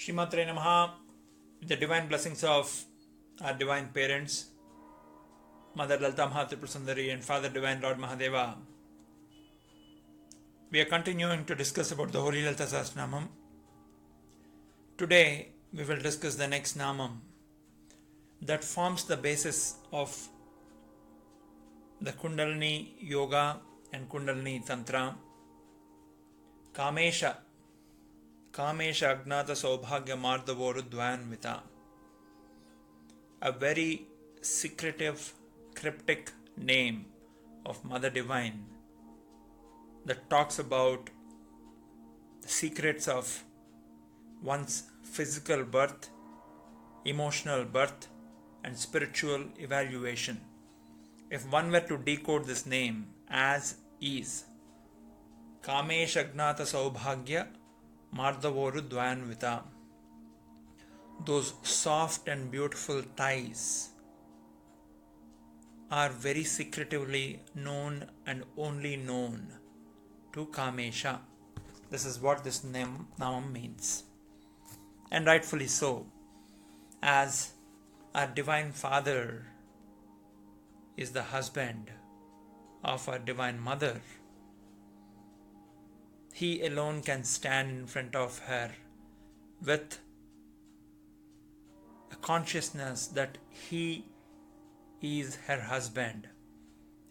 Shree Maathrey Namaha, with the divine blessings of our divine parents, Mother Lalita Mahatripura Sundari and Father Divine Lord Mahadeva. We are continuing to discuss about the Holy Lalita Sahasranamam. Today we will discuss the next namam that forms the basis of the Kundalini Yoga and Kundalini Tantram. KameshaAgnatha SouBhagya Mardavoru dwayanVita. A very secretive, cryptic name of Mother Divine that talks about the secrets of one's physical birth, emotional birth, and spiritual evaluation. If one were to decode this name as is, KameshaAgnatha SouBhagya Mardavoru dwayanVita, those soft and beautiful ties are very secretively known and only known to Kamesha. This is what this namam means. And rightfully so, as our Divine Father is the husband of our Divine Mother, He alone can stand in front of her with a consciousness that He is her husband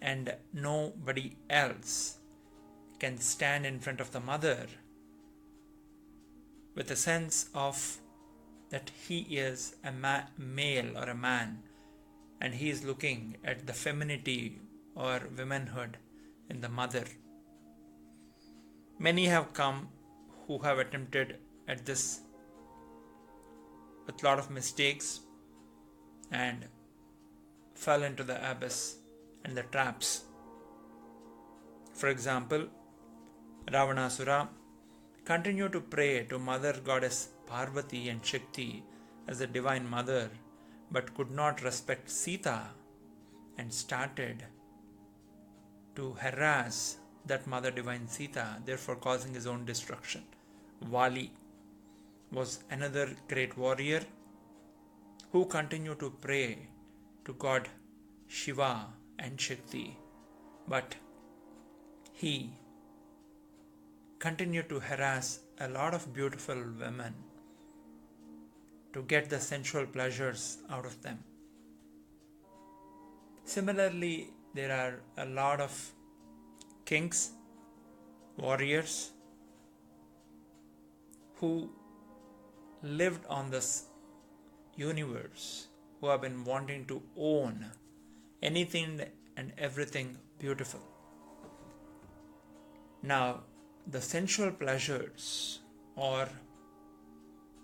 and nobody else can stand in front of the Mother with a sense of that he is a male or a man, and he is looking at the femininity or womanhood in the Mother. Many have come who have attempted at this with a lot of mistakes and fell into the abyss and the traps. For example, Ravanasura continued to pray to Mother Goddess Parvati and Shakti as the Divine Mother, but could not respect Sita and started to harass that Mother Divine Sita, therefore causing his own destruction. Vali was another great warrior who continued to pray to God Shiva and Shakti, but he continued to harass a lot of beautiful women to get the sensual pleasures out of them. Similarly, there are a lot of kings, warriors who lived on this universe, who have been wanting to own anything and everything beautiful. Now, the sensual pleasures or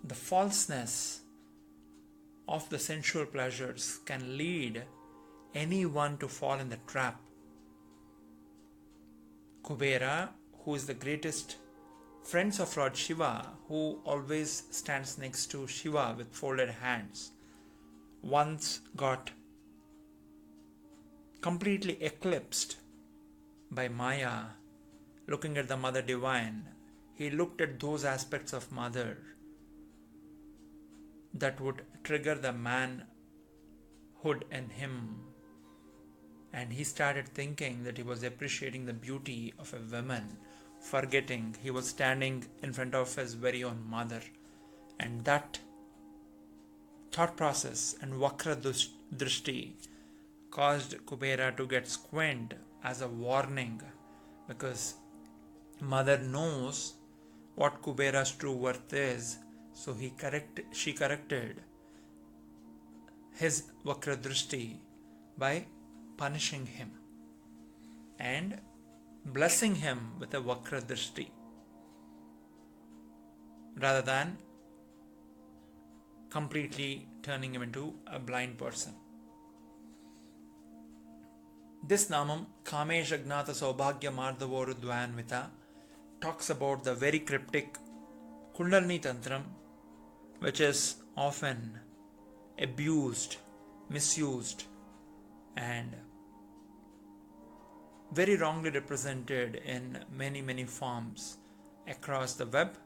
the falseness of the sensual pleasures can lead anyone to fall in the trap. Kubera, who is the greatest friends of Lord Shiva, who always stands next to Shiva with folded hands, once got completely eclipsed by Maya. Looking at the Mother Divine, he looked at those aspects of Mother that would trigger the manhood in him, and he started thinking that he was appreciating the beauty of a woman, forgetting he was standing in front of his very own Mother. And that thought process and Vakra Drishti caused Kubera to get squint as a warning, because Mother knows what Kubera's true worth is, so she corrected his Vakra Drishti by punishing him and blessing him with a Vakra Drishti rather than completely turning him into a blind person. This namam, KameshaAgnatha SouBhagya Mardavoru dwayanVita, talks about the very cryptic Kundalini Tantram, which is often abused, misused, and very wrongly represented in many forms across the web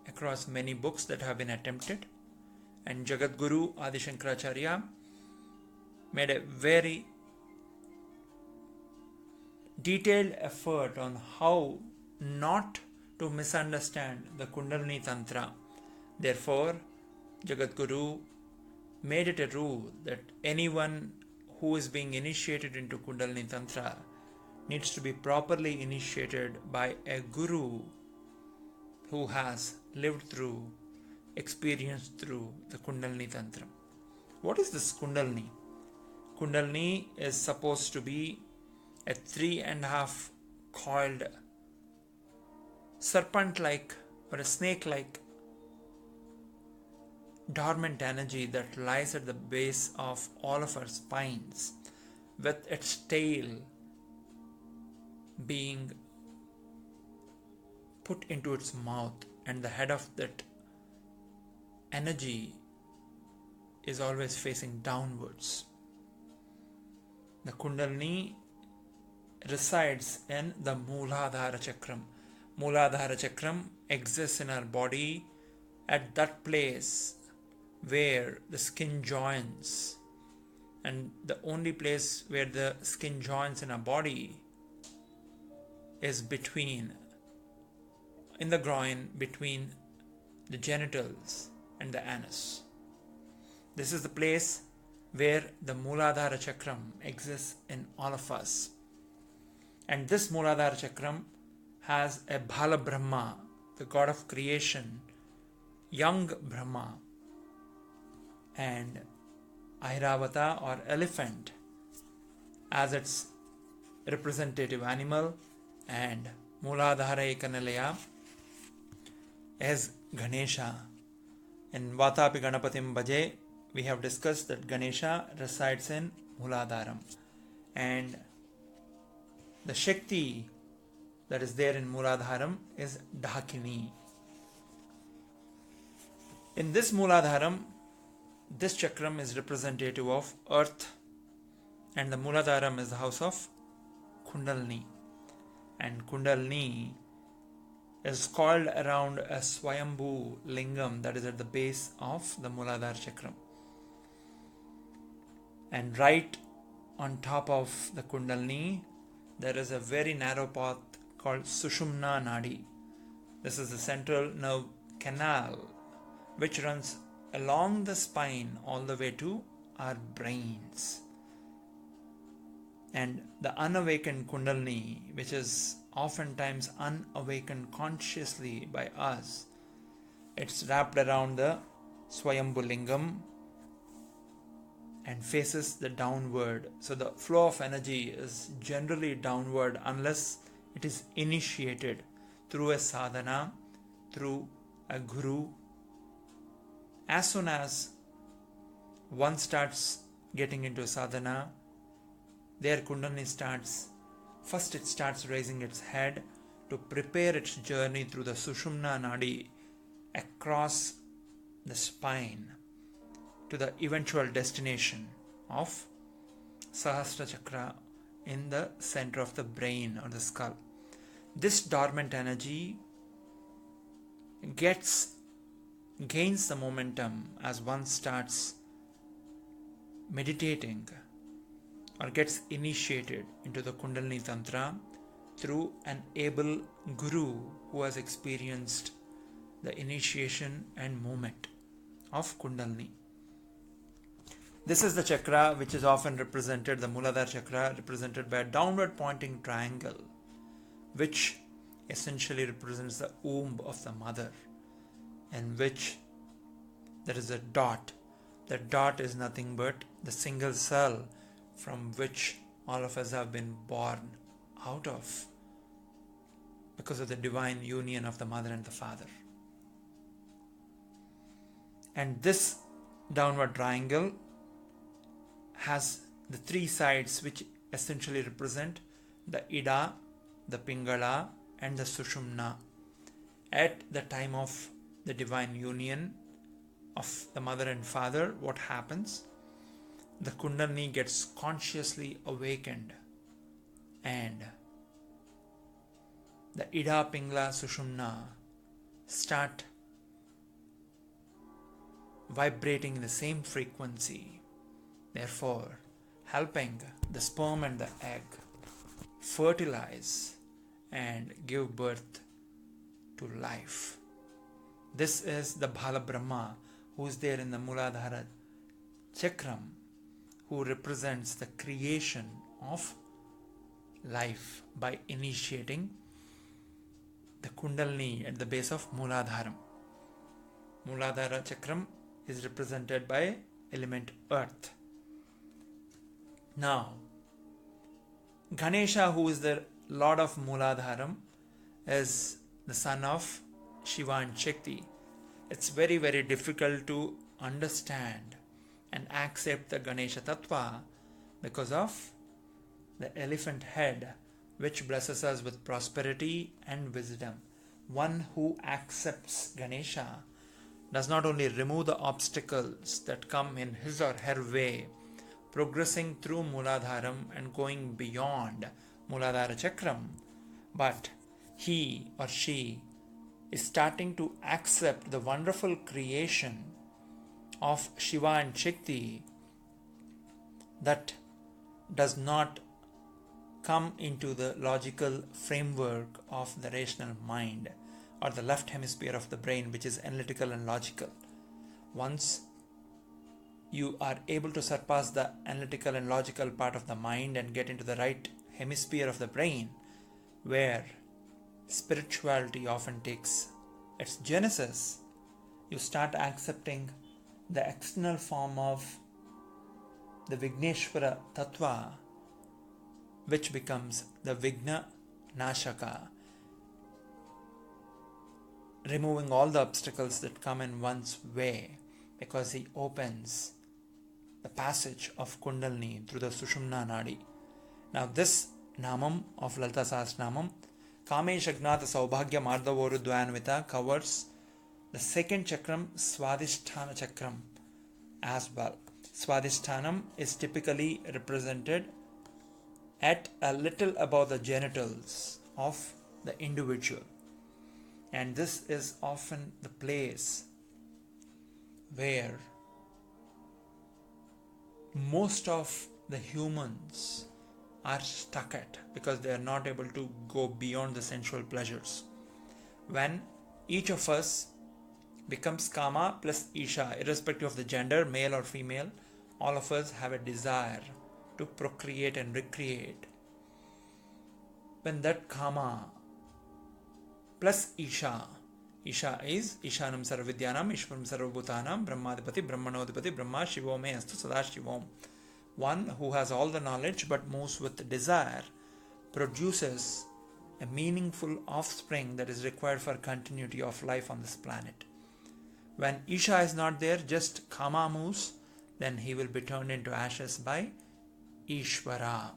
across many books that have been attempted, and Jagat Guru Adi Shankaracharya made a very detailed effort on how not to misunderstand the Kundalini Tantra. Therefore, Jagat Guru made it a rule that anyone who is being initiated into Kundalini Tantra needs to be properly initiated by a guru who has lived through, experienced through the Kundalini Tantram. What is this Kundalini? Kundalini is supposed to be a 3.5 coiled serpent-like or a snake-like dormant energy that lies at the base of all of our spines, with its tail being put into its mouth, and the head of that energy is always facing downwards. The Kundalini resides in the Mooladhara Chakram. Mooladhara Chakram exists in our body at that place where the skin joins, and the only place where the skin joins in our body is in the groin, between the genitals and the anus. This is the place where the Mooladhara Chakram exists in all of us. And this Mooladhara Chakram has a Bala Brahma, the god of creation, young Brahma, and Airavata or elephant as its representative animal, and Mooladhara Ekanalaya as Ganesha. In Vatapi Ganapatim Bhaje, we have discussed that Ganesha resides in Mooladharam, and the Shakti that is there in Mooladharam is Dakini. In this Mooladharam, this chakram is representative of earth, and the Mooladharam is the house of Kundalini. And Kundalini is called around a Swayambhu Lingam that is at the base of the Mooladhara Chakram. And right on top of the Kundalini, there is a very narrow path called Sushumna Nadi. This is the central nerve canal which runs along the spine all the way to our brains. And the unawakened Kundalini, which is oftentimes unawakened consciously by us, it's wrapped around the Swayambhu Lingam and faces the downward. So the flow of energy is generally downward unless it is initiated through a sadhana, through a guru. As soon as one starts getting into sadhana, their Kundalini starts raising its head to prepare its journey through the Sushumna Nadi across the spine to the eventual destination of Sahasra Chakra in the center of the brain or the skull. This dormant energy gains the momentum as one starts meditating or gets initiated into the Kundalini Tantra through an able guru who has experienced the initiation and movement of Kundalini. This is the chakra which is often represented, the Mooladhara Chakra, represented by a downward pointing triangle, which essentially represents the womb of the mother, in which there is a dot. The dot is nothing but the single cell from which all of us have been born out of because of the divine union of the mother and the father. And this downward triangle has the three sides which essentially represent the Ida, the Pingala and the Sushumna. At the time of the divine union of the mother and father, what happens? The Kundalini gets consciously awakened, and the Ida, Pingala, Sushumna start vibrating in the same frequency, therefore helping the sperm and the egg fertilize and give birth to life. This is the Bala Brahma who is there in the Muladhara Chakram, who represents the creation of life by initiating the Kundalini at the base of Muladharam. Muladhara Chakram is represented by element earth. Now, Ganesha, who is the Lord of Muladharam, is the son of Shiva and Shakti. It's very, very difficult to understand and accept the Ganesha Tattva because of the elephant head, which blesses us with prosperity and wisdom. One who accepts Ganesha does not only remove the obstacles that come in his or her way, progressing through Muladharam and going beyond Muladhara Chakram, but he or she is starting to accept the wonderful creation of Shiva and Shakti that does not come into the logical framework of the rational mind or the left hemisphere of the brain, which is analytical and logical. Once you are able to surpass the analytical and logical part of the mind and get into the right hemisphere of the brain, where spirituality often takes its genesis, you start accepting the external form of the Vigneshwara Tattva, which becomes the Vigna Nashaka, removing all the obstacles that come in one's way, because he opens the passage of Kundalini through the Sushumna Nadi. Now this namam of Lalita Sahasranamam, KameshaAgnatha SouBhagya Mardavoru dwayanVita, covers the second chakram, Swadhisthana Chakram, as well. Swadhisthana is typically represented at a little above the genitals of the individual, and this is often the place where most of the humans are stuck at, because they are not able to go beyond the sensual pleasures. When each of us becomes Kama plus Isha, irrespective of the gender, male or female, all of us have a desire to procreate and recreate. When that Kama plus Isha is Ishanam Sarvavidyanam, Ishwaram Sarvabhutanam, Brahmadipati, Brahmanodipati, Brahma, Shivo me astu sada Shivom. One who has all the knowledge but moves with desire produces a meaningful offspring that is required for continuity of life on this planet. When Isha is not there, just Kama moves, then he will be turned into ashes by Ishvara.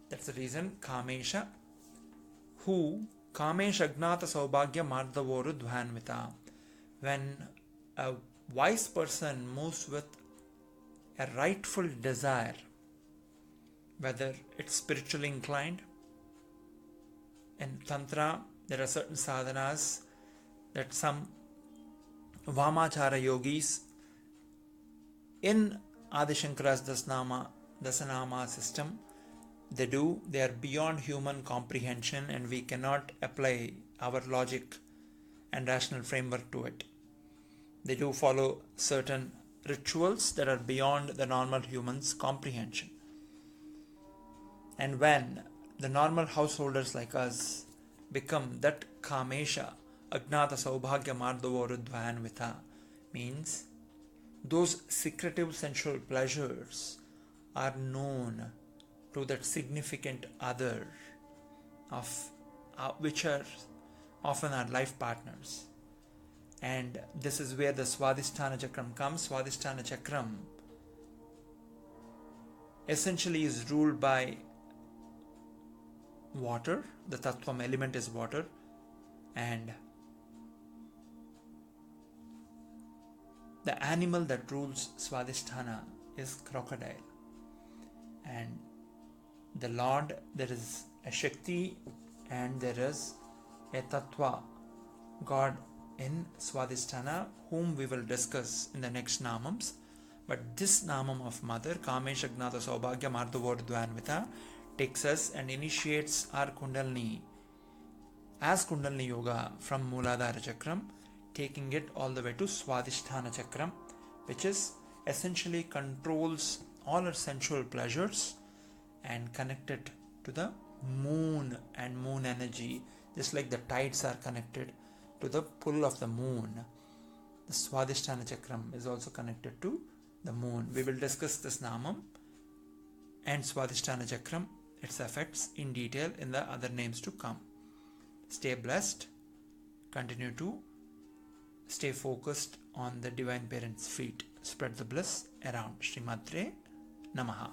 That's the reason Kamesha, who KameshaAgnatha SouBhagya Mardavoru dwayanVita. When a wise person moves with a rightful desire, whether it's spiritually inclined, in Tantra there are certain sadhanas that some Vamachara yogis in Adi Shankara's Dasanama system, they are beyond human comprehension, and we cannot apply our logic and rational framework to it. They do follow certain rituals that are beyond the normal human's comprehension. And when the normal householders like us become that Kamesha Agnatha SouBhagya Mardavoru dwayanVita, means those secretive sensual pleasures are known to that significant other of which are often our life partners. And this is where the Swadhisthana Chakram comes. Swadhisthana Chakram essentially is ruled by water. The Tattvam element is water, and the animal that rules Swadhisthana is crocodile. And the Lord, there is a Shakti and there is a Tattva, God in Swadhisthana, whom we will discuss in the next namams. But this namam of Mother, KameshaAgnatha SouBhagya Mardavoru dwayanVita, takes us and initiates our Kundalini as Kundalini Yoga from Mooladhara Chakram, taking it all the way to Swadhisthana Chakram, which is essentially controls all our sensual pleasures and connected to the moon and moon energy, just like the tides are connected to the pull of the moon. The Swadhisthana Chakram is also connected to the moon. We will discuss this namam and Swadhisthana Chakram, its effects in detail in the other names to come. Stay blessed. Continue to stay focused on the Divine Parent's feet. Spread the bliss around. Shree Maathrey Namaha.